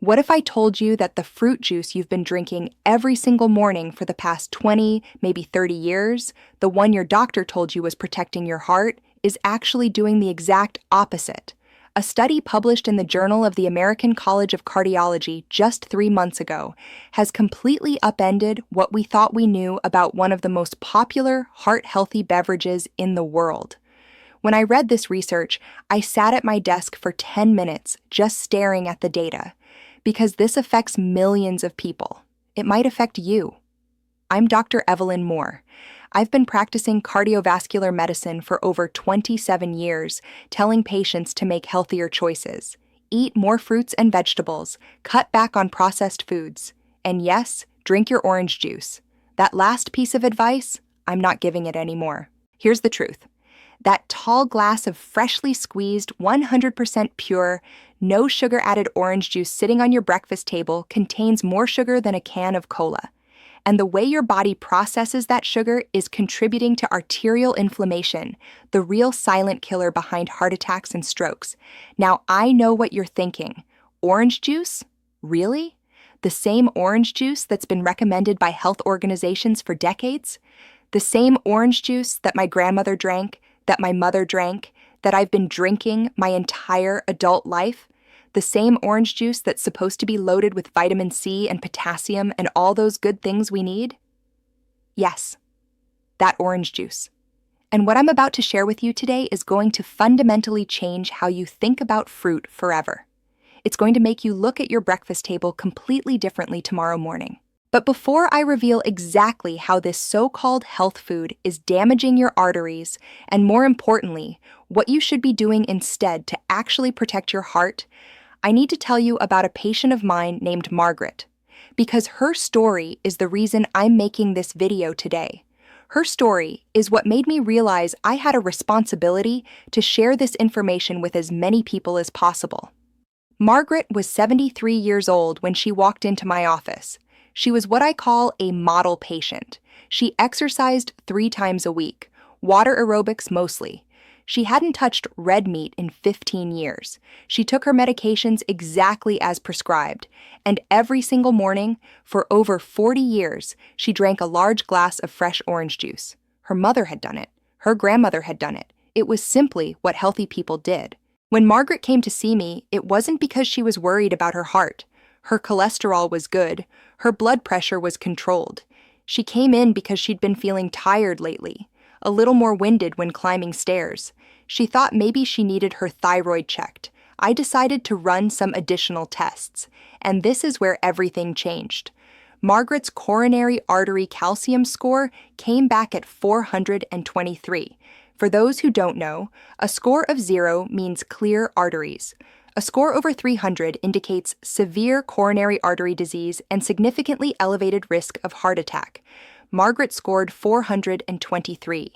What if I told you that the fruit juice you've been drinking every single morning for the past 20, maybe 30 years, the one your doctor told you was protecting your heart, is actually doing the exact opposite? A study published in the Journal of the American College of Cardiology just 3 months ago has completely upended what we thought we knew about one of the most popular heart-healthy beverages in the world. When I read this research, I sat at my desk for 10 minutes just staring at the data. Because this affects millions of people. It might affect you. I'm Dr. Evelyn Moore. I've been practicing cardiovascular medicine for over 27 years, telling patients to make healthier choices, eat more fruits and vegetables, cut back on processed foods, and yes, drink your orange juice. That last piece of advice, I'm not giving it anymore. Here's the truth. That tall glass of freshly squeezed, 100% pure, no sugar-added orange juice sitting on your breakfast table contains more sugar than a can of cola. And the way your body processes that sugar is contributing to arterial inflammation, the real silent killer behind heart attacks and strokes. Now, I know what you're thinking. Orange juice? Really? The same orange juice that's been recommended by health organizations for decades? The same orange juice that my grandmother drank, that my mother drank, that I've been drinking my entire adult life? The same orange juice that's supposed to be loaded with vitamin C and potassium and all those good things we need? Yes, that orange juice. And what I'm about to share with you today is going to fundamentally change how you think about fruit forever. It's going to make you look at your breakfast table completely differently tomorrow morning. But before I reveal exactly how this so-called health food is damaging your arteries, and more importantly, what you should be doing instead to actually protect your heart, I need to tell you about a patient of mine named Margaret, because her story is the reason I'm making this video today. Her story is what made me realize I had a responsibility to share this information with as many people as possible. Margaret was 73 years old when she walked into my office. She was what I call a model patient. She exercised 3 times a week, water aerobics mostly. She hadn't touched red meat in 15 years. She took her medications exactly as prescribed, and every single morning, for over 40 years, she drank a large glass of fresh orange juice. Her mother had done it. Her grandmother had done it. It was simply what healthy people did. When Margaret came to see me, it wasn't because she was worried about her heart. Her cholesterol was good. Her blood pressure was controlled. She came in because she'd been feeling tired lately, a little more winded when climbing stairs. She thought maybe she needed her thyroid checked. I decided to run some additional tests, and this is where everything changed. Margaret's coronary artery calcium score came back at 423. For those who don't know, a score of 0 means clear arteries. A score over 300 indicates severe coronary artery disease and significantly elevated risk of heart attack. Margaret scored 423.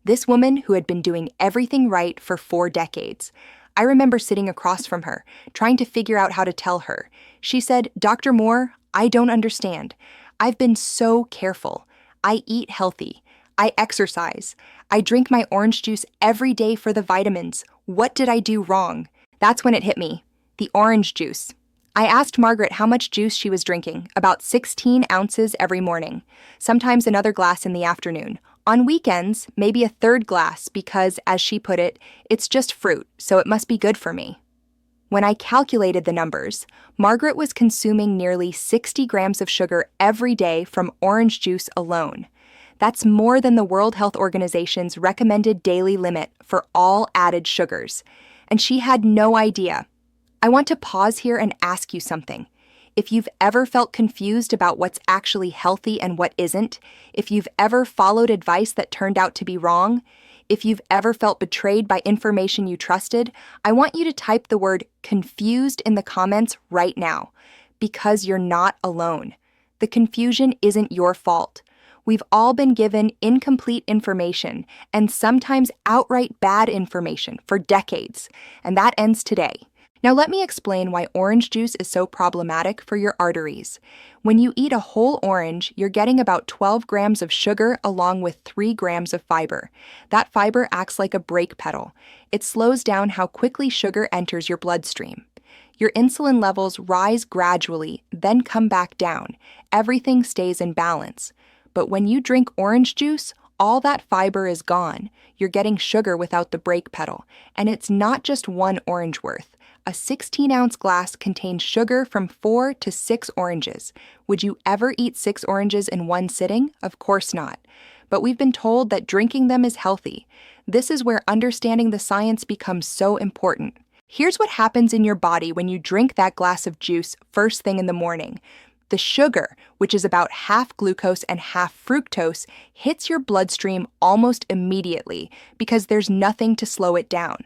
This woman who had been doing everything right for 4 decades. I remember sitting across from her, trying to figure out how to tell her. She said, "Dr. Moore, I don't understand. I've been so careful. I eat healthy. I exercise. I drink my orange juice every day for the vitamins. What did I do wrong?" That's when it hit me. The orange juice. I asked Margaret how much juice she was drinking, about 16 ounces every morning, sometimes another glass in the afternoon. On weekends, maybe a 3rd glass because, as she put it, it's just fruit, so it must be good for me. When I calculated the numbers, Margaret was consuming nearly 60 grams of sugar every day from orange juice alone. That's more than the World Health Organization's recommended daily limit for all added sugars. And she had no idea. I want to pause here and ask you something. If you've ever felt confused about what's actually healthy and what isn't, if you've ever followed advice that turned out to be wrong, if you've ever felt betrayed by information you trusted, I want you to type the word confused in the comments right now, because you're not alone. The confusion isn't your fault. We've all been given incomplete information and sometimes outright bad information for decades, and that ends today. Now let me explain why orange juice is so problematic for your arteries. When you eat a whole orange, you're getting about 12 grams of sugar along with 3 grams of fiber. That fiber acts like a brake pedal. It slows down how quickly sugar enters your bloodstream. Your insulin levels rise gradually, then come back down. Everything stays in balance. But when you drink orange juice, all that fiber is gone. You're getting sugar without the brake pedal. And it's not just one orange worth. A 16-ounce glass contains sugar from 4 to 6 oranges. Would you ever eat 6 oranges in one sitting? Of course not. But we've been told that drinking them is healthy. This is where understanding the science becomes so important. Here's what happens in your body when you drink that glass of juice first thing in the morning. The sugar, which is about half glucose and half fructose, hits your bloodstream almost immediately because there's nothing to slow it down.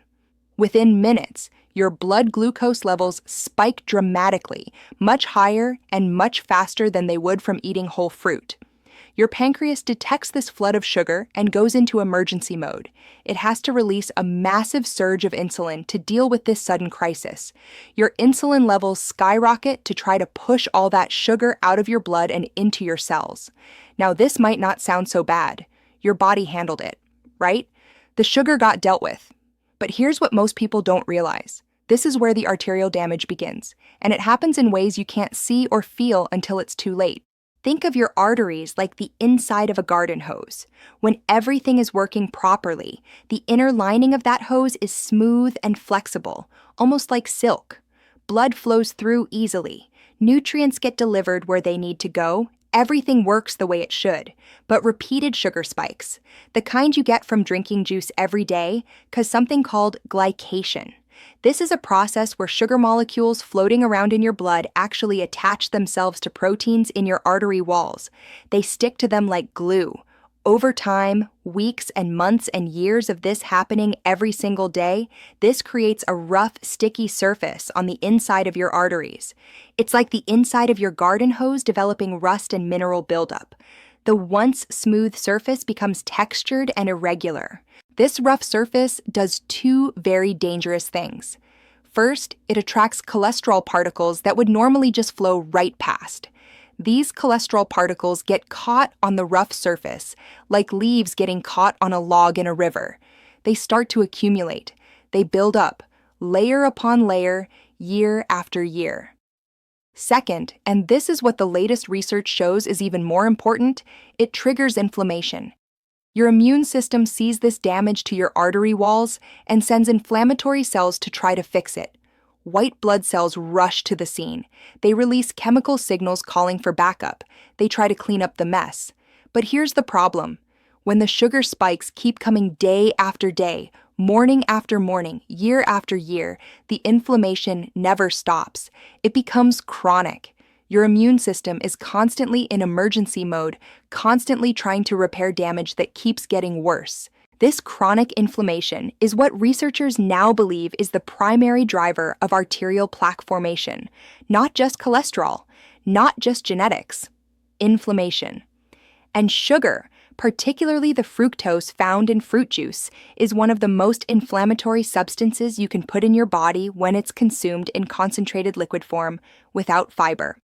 Within minutes, your blood glucose levels spike dramatically, much higher and much faster than they would from eating whole fruit. Your pancreas detects this flood of sugar and goes into emergency mode. It has to release a massive surge of insulin to deal with this sudden crisis. Your insulin levels skyrocket to try to push all that sugar out of your blood and into your cells. Now, this might not sound so bad. Your body handled it, right? The sugar got dealt with. But here's what most people don't realize. This is where the arterial damage begins, and it happens in ways you can't see or feel until it's too late. Think of your arteries like the inside of a garden hose. When everything is working properly, the inner lining of that hose is smooth and flexible, almost like silk. Blood flows through easily. Nutrients get delivered where they need to go. Everything works the way it should. But repeated sugar spikes, the kind you get from drinking juice every day, cause something called glycation. This is a process where sugar molecules floating around in your blood actually attach themselves to proteins in your artery walls. They stick to them like glue. Over time, weeks and months and years of this happening every single day, this creates a rough, sticky surface on the inside of your arteries. It's like the inside of your garden hose developing rust and mineral buildup. The once smooth surface becomes textured and irregular. This rough surface does two very dangerous things. First, it attracts cholesterol particles that would normally just flow right past. These cholesterol particles get caught on the rough surface, like leaves getting caught on a log in a river. They start to accumulate. They build up, layer upon layer, year after year. Second, and this is what the latest research shows is even more important, it triggers inflammation. Your immune system sees this damage to your artery walls and sends inflammatory cells to try to fix it. White blood cells rush to the scene. They release chemical signals calling for backup. They try to clean up the mess. But here's the problem. When the sugar spikes keep coming day after day, morning after morning, year after year, the inflammation never stops. It becomes chronic. Your immune system is constantly in emergency mode, constantly trying to repair damage that keeps getting worse. This chronic inflammation is what researchers now believe is the primary driver of arterial plaque formation. Not just cholesterol, not just genetics, inflammation. And sugar, particularly the fructose found in fruit juice, is one of the most inflammatory substances you can put in your body when it's consumed in concentrated liquid form without fiber.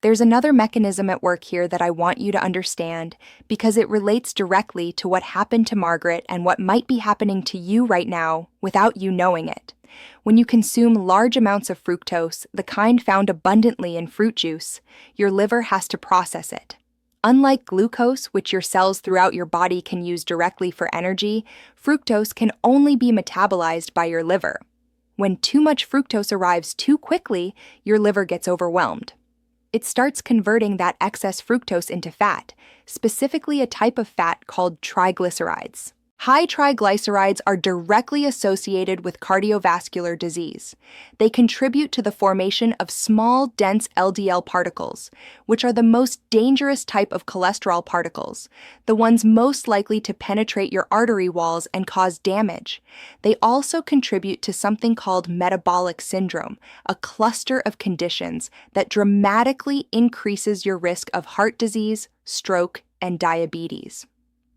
There's another mechanism at work here that I want you to understand because it relates directly to what happened to Margaret and what might be happening to you right now without you knowing it. When you consume large amounts of fructose, the kind found abundantly in fruit juice, your liver has to process it. Unlike glucose, which your cells throughout your body can use directly for energy, fructose can only be metabolized by your liver. When too much fructose arrives too quickly, your liver gets overwhelmed. It starts converting that excess fructose into fat, specifically a type of fat called triglycerides. High triglycerides are directly associated with cardiovascular disease. They contribute to the formation of small, dense LDL particles, which are the most dangerous type of cholesterol particles, the ones most likely to penetrate your artery walls and cause damage. They also contribute to something called metabolic syndrome, a cluster of conditions that dramatically increases your risk of heart disease, stroke, and diabetes.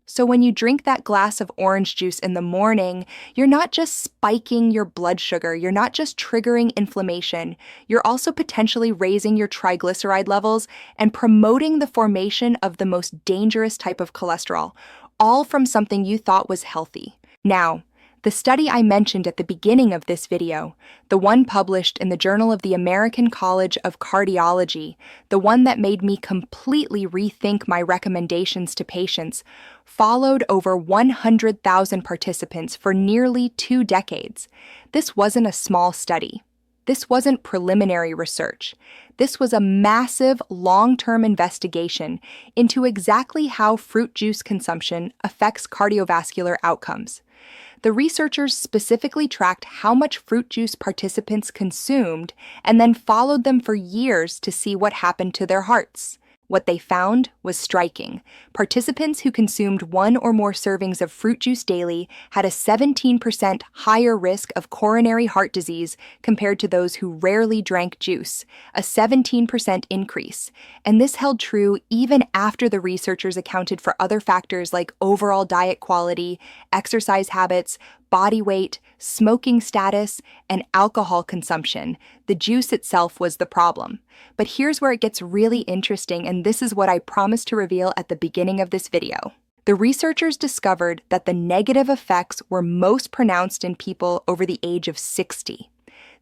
So when you drink that glass of orange juice in the morning, you're not just spiking your blood sugar, you're not just triggering inflammation, you're also potentially raising your triglyceride levels and promoting the formation of the most dangerous type of cholesterol, all from something you thought was healthy. Now, The study I mentioned at the beginning of this video, the one published in the Journal of the American College of Cardiology, the one that made me completely rethink my recommendations to patients, followed over 100,000 participants for nearly 2 decades. This wasn't a small study. This wasn't preliminary research. This was a massive, long-term investigation into exactly how fruit juice consumption affects cardiovascular outcomes. The researchers specifically tracked how much fruit juice participants consumed and then followed them for years to see what happened to their hearts. What they found was striking. Participants who consumed 1 or more servings of fruit juice daily had a 17% higher risk of coronary heart disease compared to those who rarely drank juice, a 17% increase. And this held true even after the researchers accounted for other factors like overall diet quality, exercise habits, body weight, smoking status, and alcohol consumption. The juice itself was the problem. But here's where it gets really interesting, and this is what I promised to reveal at the beginning of this video. The researchers discovered that the negative effects were most pronounced in people over the age of 60.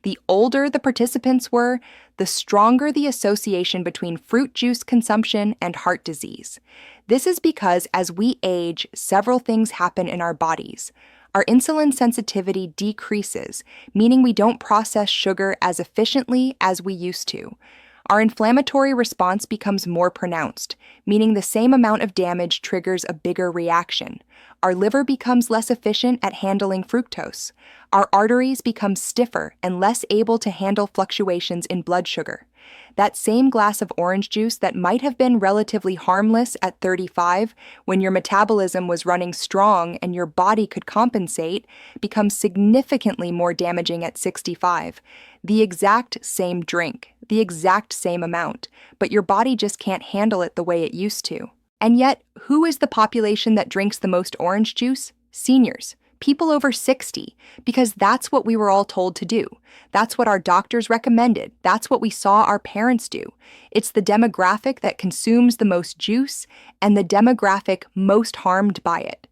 The older the participants were, the stronger the association between fruit juice consumption and heart disease. This is because as we age, several things happen in our bodies. Our insulin sensitivity decreases, meaning we don't process sugar as efficiently as we used to. Our inflammatory response becomes more pronounced, meaning the same amount of damage triggers a bigger reaction. Our liver becomes less efficient at handling fructose. Our arteries become stiffer and less able to handle fluctuations in blood sugar. That same glass of orange juice that might have been relatively harmless at 35, when your metabolism was running strong and your body could compensate, becomes significantly more damaging at 65. The exact same drink, the exact same amount, but your body just can't handle it the way it used to. And yet, who is the population that drinks the most orange juice? Seniors. People over 60, because that's what we were all told to do. That's what our doctors recommended. That's what we saw our parents do. It's the demographic that consumes the most juice and the demographic most harmed by it.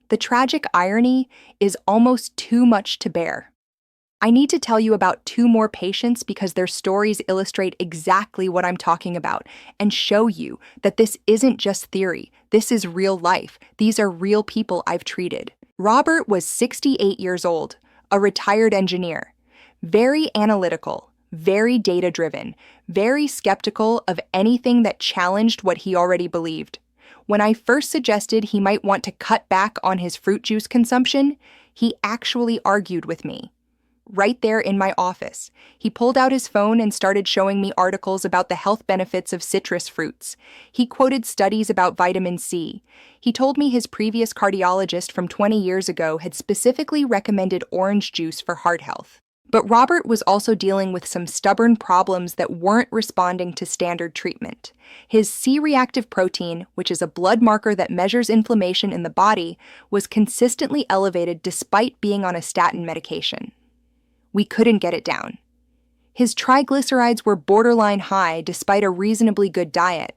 The tragic irony is almost too much to bear. I need to tell you about 2 more patients because their stories illustrate exactly what I'm talking about and show you that this isn't just theory. This is real life. These are real people I've treated. Robert was 68 years old, a retired engineer, very analytical, very data-driven, very skeptical of anything that challenged what he already believed. When I first suggested he might want to cut back on his fruit juice consumption, he actually argued with me. Right there in my office, he pulled out his phone and started showing me articles about the health benefits of citrus fruits. He quoted studies about vitamin C. He told me his previous cardiologist from 20 years ago had specifically recommended orange juice for heart health. But Robert was also dealing with some stubborn problems that weren't responding to standard treatment. His C-reactive protein, which is a blood marker that measures inflammation in the body, was consistently elevated despite being on a statin medication. We couldn't get it down. His triglycerides were borderline high despite a reasonably good diet.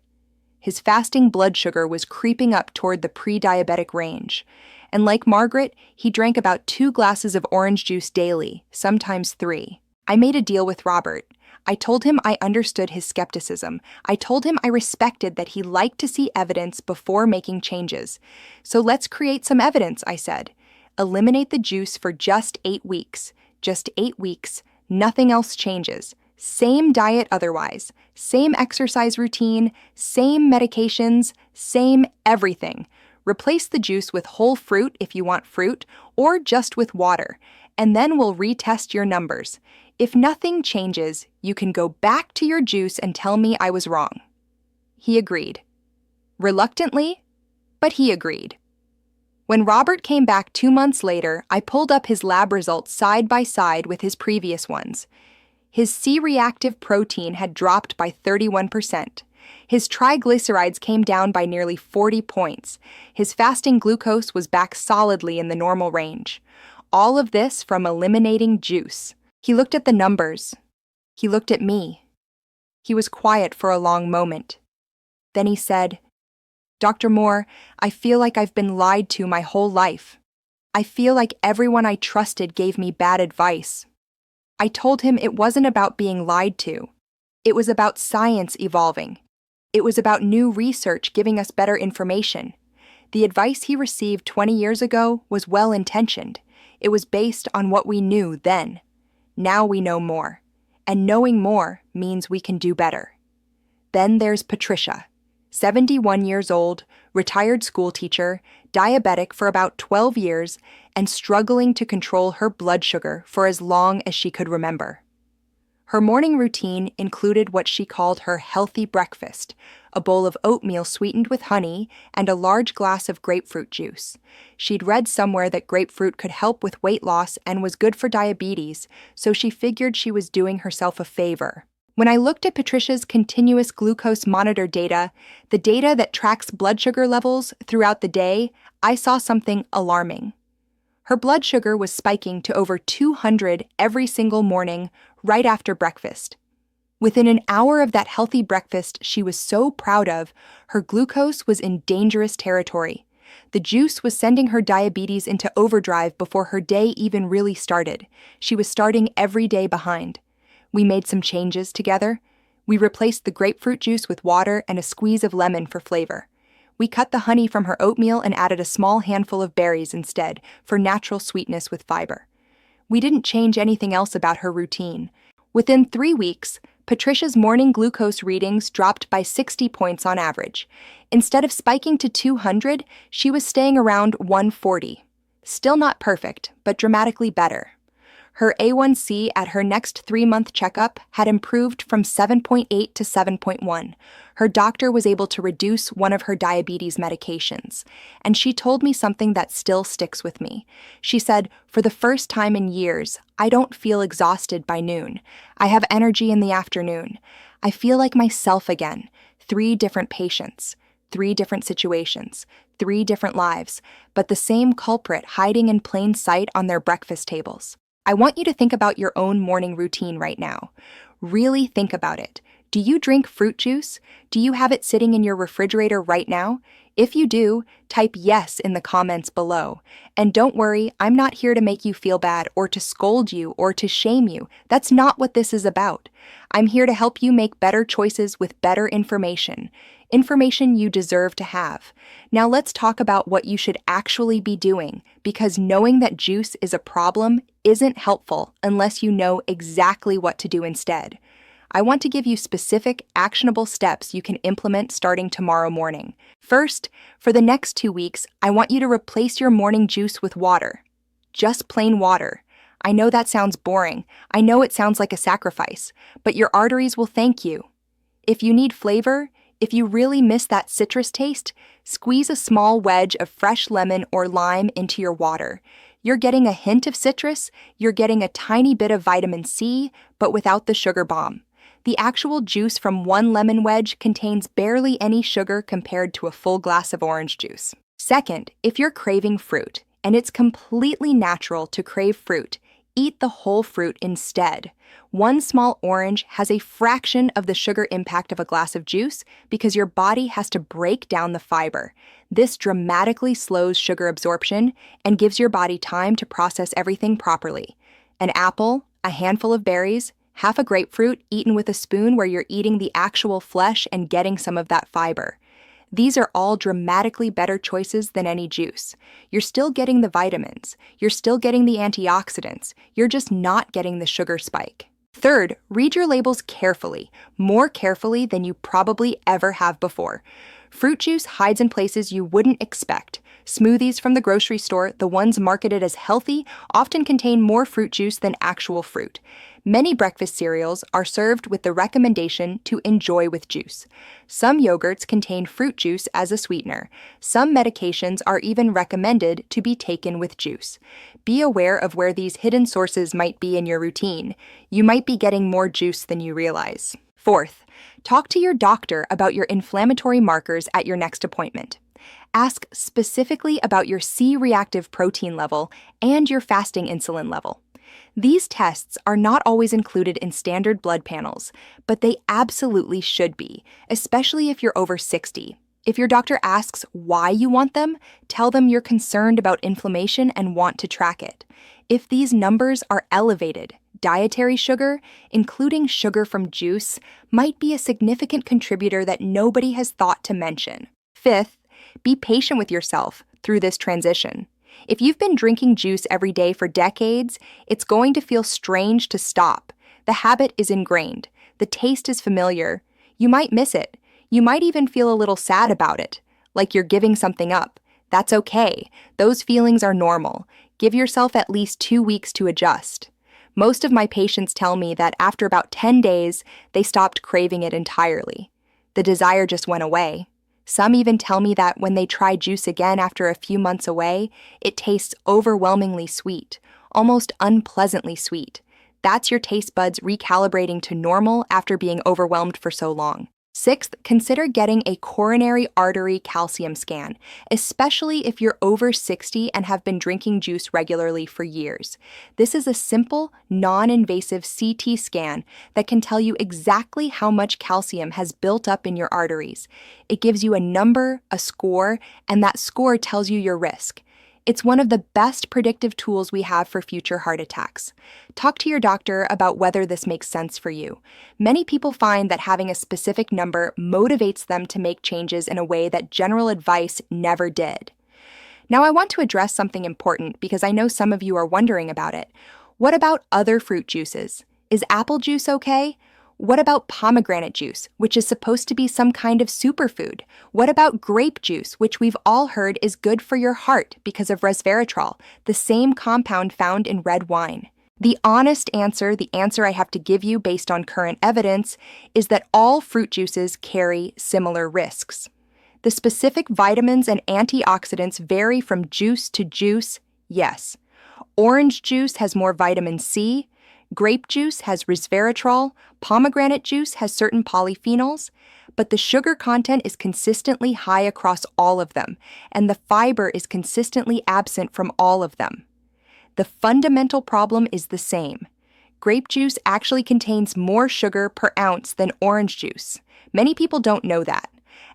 His fasting blood sugar was creeping up toward the pre-diabetic range. And like Margaret, he drank about 2 glasses of orange juice daily, sometimes 3. I made a deal with Robert. I told him I understood his skepticism. I told him I respected that he liked to see evidence before making changes. So let's create some evidence, I said. Eliminate the juice for just 8 weeks. Just 8 weeks, nothing else changes. Same diet otherwise, same exercise routine, same medications, same everything. Replace the juice with whole fruit if you want fruit, or just with water, and then we'll retest your numbers. If nothing changes, you can go back to your juice and tell me I was wrong. He agreed. Reluctantly, but he agreed. When Robert came back 2 months later, I pulled up his lab results side by side with his previous ones. His C-reactive protein had dropped by 31%. His triglycerides came down by nearly 40 points. His fasting glucose was back solidly in the normal range. All of this from eliminating juice. He looked at the numbers. He looked at me. He was quiet for a long moment. Then he said, "Dr. Moore, I feel like I've been lied to my whole life. I feel like everyone I trusted gave me bad advice. I told him it wasn't about being lied to. It was about science evolving. It was about new research giving us better information. The advice he received 20 years ago was well-intentioned. It was based on what we knew then. Now we know more. And knowing more means we can do better. Then there's Patricia, 71 years old, retired school teacher, diabetic for about 12 years, and struggling to control her blood sugar for as long as she could remember. Her morning routine included what she called her healthy breakfast, a bowl of oatmeal sweetened with honey and a large glass of grapefruit juice. She'd read somewhere that grapefruit could help with weight loss and was good for diabetes, so she figured she was doing herself a favor. When I looked at Patricia's continuous glucose monitor data, the data that tracks blood sugar levels throughout the day, I saw something alarming. Her blood sugar was spiking to over 200 every single morning, right after breakfast. Within an hour of that healthy breakfast she was so proud of, her glucose was in dangerous territory. The juice was sending her diabetes into overdrive before her day even really started. She was starting every day behind. We made some changes together. We replaced the grapefruit juice with water and a squeeze of lemon for flavor. We cut the honey from her oatmeal and added a small handful of berries instead for natural sweetness with fiber. We didn't change anything else about her routine. Within 3 weeks, Patricia's morning glucose readings dropped by 60 points on average. Instead of spiking to 200, she was staying around 140. Still not perfect, but dramatically better. Her A1C at her next 3-month checkup had improved from 7.8 to 7.1. Her doctor was able to reduce one of her diabetes medications. And she told me something that still sticks with me. She said, "For the first time in years, I don't feel exhausted by noon. I have energy in the afternoon. I feel like myself again. 3 different patients, 3 different situations, 3 different lives, but the same culprit hiding in plain sight on their breakfast tables." I want you to think about your own morning routine right now. Really think about it. Do you drink fruit juice? Do you have it sitting in your refrigerator right now? If you do, type yes in the comments below. And don't worry, I'm not here to make you feel bad or to scold you or to shame you. That's not what this is about. I'm here to help you make better choices with better information. Information you deserve to have. Now let's talk about what you should actually be doing, because knowing that juice is a problem isn't helpful unless you know exactly what to do instead. I want to give you specific, actionable steps you can implement starting tomorrow morning. First, for the next 2 weeks, I want you to replace your morning juice with water. Just plain water. I know that sounds boring. I know it sounds like a sacrifice, but your arteries will thank you. If you need flavor, if you really miss that citrus taste, squeeze a small wedge of fresh lemon or lime into your water. You're getting a hint of citrus, you're getting a tiny bit of vitamin C, but without the sugar bomb. The actual juice from 1 lemon wedge contains barely any sugar compared to a full glass of orange juice. Second, if you're craving fruit, and it's completely natural to crave fruit, eat the whole fruit instead. 1 small orange has a fraction of the sugar impact of a glass of juice because your body has to break down the fiber. This dramatically slows sugar absorption and gives your body time to process everything properly. An apple, a handful of berries, half a grapefruit eaten with a spoon where you're eating the actual flesh and getting some of that fiber. These are all dramatically better choices than any juice. You're still getting the vitamins. You're still getting the antioxidants. You're just not getting the sugar spike. Third, read your labels carefully, more carefully than you probably ever have before. Fruit juice hides in places you wouldn't expect. Smoothies from the grocery store, the ones marketed as healthy, often contain more fruit juice than actual fruit. Many breakfast cereals are served with the recommendation to enjoy with juice. Some yogurts contain fruit juice as a sweetener. Some medications are even recommended to be taken with juice. Be aware of where these hidden sources might be in your routine. You might be getting more juice than you realize. Fourth, talk to your doctor about your inflammatory markers at your next appointment. Ask specifically about your C-reactive protein level and your fasting insulin level. These tests are not always included in standard blood panels, but they absolutely should be, especially if you're over 60. If your doctor asks why you want them, tell them you're concerned about inflammation and want to track it. If these numbers are elevated, dietary sugar, including sugar from juice, might be a significant contributor that nobody has thought to mention. Fifth, be patient with yourself through this transition. If you've been drinking juice every day for decades, it's going to feel strange to stop. The habit is ingrained. The taste is familiar. You might miss it. You might even feel a little sad about it, like you're giving something up. That's okay. Those feelings are normal. Give yourself at least 2 weeks to adjust. Most of my patients tell me that after about 10 days, they stopped craving it entirely. The desire just went away. Some even tell me that when they try juice again after a few months away, it tastes overwhelmingly sweet, almost unpleasantly sweet. That's your taste buds recalibrating to normal after being overwhelmed for so long. Sixth, consider getting a coronary artery calcium scan, especially if you're over 60 and have been drinking juice regularly for years. This is a simple, non-invasive CT scan that can tell you exactly how much calcium has built up in your arteries. It gives you a number, a score, and that score tells you your risk. It's one of the best predictive tools we have for future heart attacks. Talk to your doctor about whether this makes sense for you. Many people find that having a specific number motivates them to make changes in a way that general advice never did. Now, I want to address something important because I know some of you are wondering about it. What about other fruit juices? Is apple juice okay? What about pomegranate juice, which is supposed to be some kind of superfood? What about grape juice, which we've all heard is good for your heart because of resveratrol, the same compound found in red wine? The honest answer, the answer I have to give you based on current evidence, is that all fruit juices carry similar risks. The specific vitamins and antioxidants vary from juice to juice, yes. Orange juice has more vitamin C, grape juice has resveratrol, pomegranate juice has certain polyphenols, but the sugar content is consistently high across all of them, and the fiber is consistently absent from all of them. The fundamental problem is the same. Grape juice actually contains more sugar per ounce than orange juice. Many people don't know that.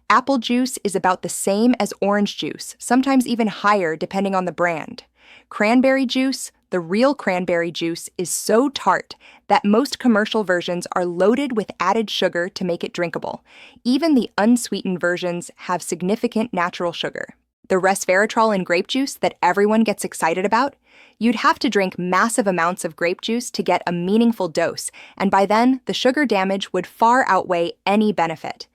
Apple juice is about the same as orange juice, sometimes even higher depending on the brand. Cranberry juice, the real cranberry juice, is so tart that most commercial versions are loaded with added sugar to make it drinkable. Even the unsweetened versions have significant natural sugar. The resveratrol in grape juice that everyone gets excited about? You'd have to drink massive amounts of grape juice to get a meaningful dose, and by then, the sugar damage would far outweigh any benefit.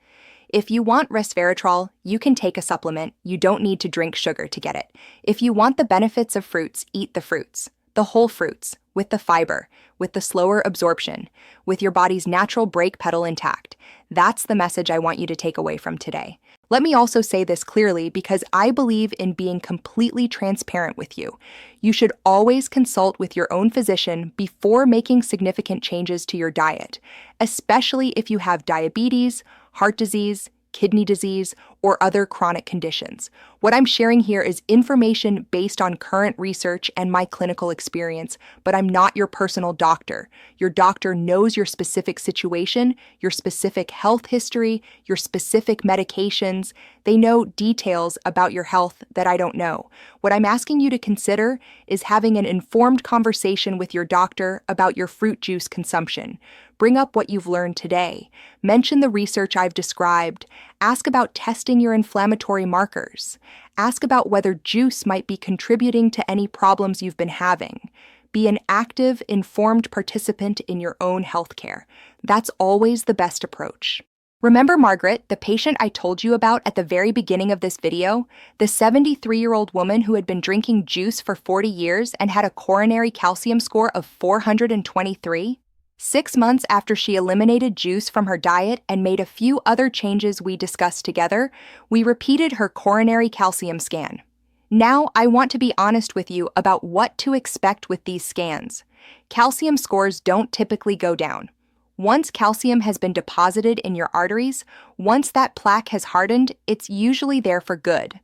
If you want resveratrol, you can take a supplement. You don't need to drink sugar to get it. If you want the benefits of fruits, eat the fruits. The whole fruits, with the fiber, with the slower absorption, with your body's natural brake pedal intact. That's the message I want you to take away from today. Let me also say this clearly because I believe in being completely transparent with you. You should always consult with your own physician before making significant changes to your diet, especially if you have diabetes, heart disease, kidney disease, or other chronic conditions. What I'm sharing here is information based on current research and my clinical experience, but I'm not your personal doctor. Your doctor knows your specific situation, your specific health history, your specific medications. They know details about your health that I don't know. What I'm asking you to consider is having an informed conversation with your doctor about your fruit juice consumption. Bring up what you've learned today. Mention the research I've described. Ask about testing your inflammatory markers. Ask about whether juice might be contributing to any problems you've been having. Be an active, informed participant in your own healthcare. That's always the best approach. Remember Margaret, the patient I told you about at the very beginning of this video? The 73-year-old woman who had been drinking juice for 40 years and had a coronary calcium score of 423? 6 months after she eliminated juice from her diet and made a few other changes we discussed together, we repeated her coronary calcium scan. Now, I want to be honest with you about what to expect with these scans. Calcium scores don't typically go down. Once calcium has been deposited in your arteries, once that plaque has hardened, it's usually there for good.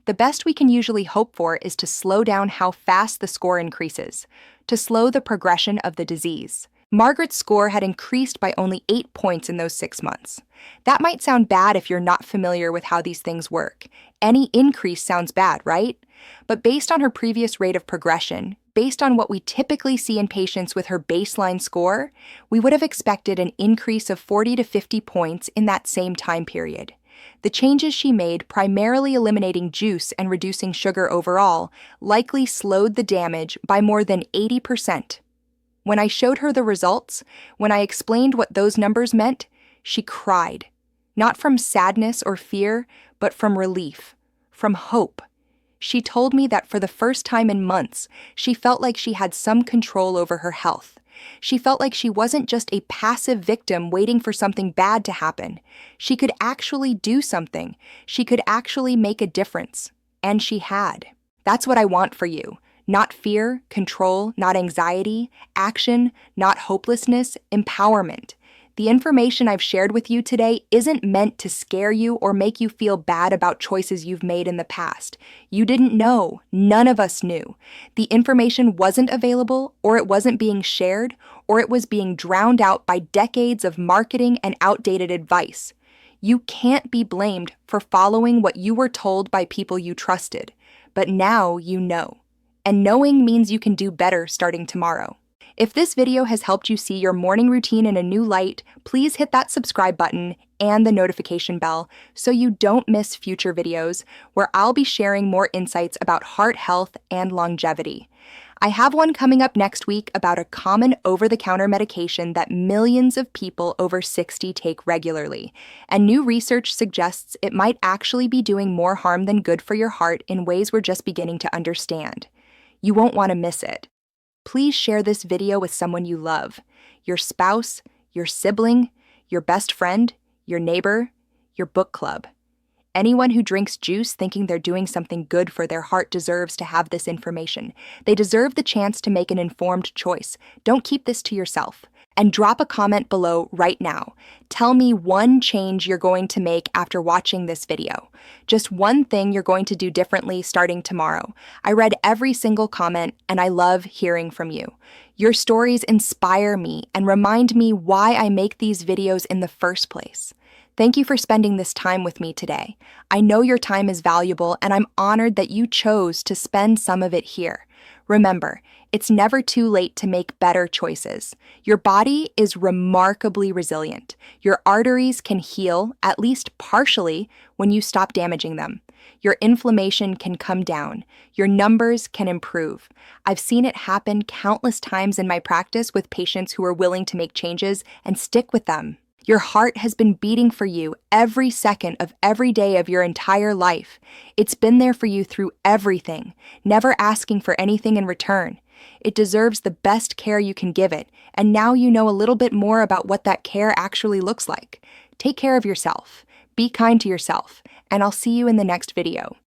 The best we can usually hope for is to slow down how fast the score increases, to slow the progression of the disease. Margaret's score had increased by only 8 points in those 6 months. That might sound bad if you're not familiar with how these things work. Any increase sounds bad, right? But based on her previous rate of progression, based on what we typically see in patients with her baseline score, we would have expected an increase of 40 to 50 points in that same time period. The changes she made, primarily eliminating juice and reducing sugar overall, likely slowed the damage by more than 80%. When I showed her the results, when I explained what those numbers meant, she cried. Not from sadness or fear, but from relief, from hope. She told me that for the first time in months, she felt like she had some control over her health. She felt like she wasn't just a passive victim waiting for something bad to happen. She could actually do something. She could actually make a difference. And she had. That's what I want for you. Not fear, control, not anxiety, action, not hopelessness, empowerment. The information I've shared with you today isn't meant to scare you or make you feel bad about choices you've made in the past. You didn't know. None of us knew. The information wasn't available, or it wasn't being shared, or it was being drowned out by decades of marketing and outdated advice. You can't be blamed for following what you were told by people you trusted. But now you know. And knowing means you can do better starting tomorrow. If this video has helped you see your morning routine in a new light, please hit that subscribe button and the notification bell so you don't miss future videos where I'll be sharing more insights about heart health and longevity. I have one coming up next week about a common over-the-counter medication that millions of people over 60 take regularly, and new research suggests it might actually be doing more harm than good for your heart in ways we're just beginning to understand. You won't want to miss it. Please share this video with someone you love, your spouse, your sibling, your best friend, your neighbor, your book club. Anyone who drinks juice thinking they're doing something good for their heart deserves to have this information. They deserve the chance to make an informed choice. Don't keep this to yourself. And drop a comment below right now. Tell me one change you're going to make after watching this video. Just one thing you're going to do differently starting tomorrow. I read every single comment, and I love hearing from you. Your stories inspire me and remind me why I make these videos in the first place. Thank you for spending this time with me today. I know your time is valuable, and I'm honored that you chose to spend some of it here. Remember, it's never too late to make better choices. Your body is remarkably resilient. Your arteries can heal, at least partially, when you stop damaging them. Your inflammation can come down. Your numbers can improve. I've seen it happen countless times in my practice with patients who are willing to make changes and stick with them. Your heart has been beating for you every second of every day of your entire life. It's been there for you through everything, never asking for anything in return. It deserves the best care you can give it, and now you know a little bit more about what that care actually looks like. Take care of yourself, be kind to yourself, and I'll see you in the next video.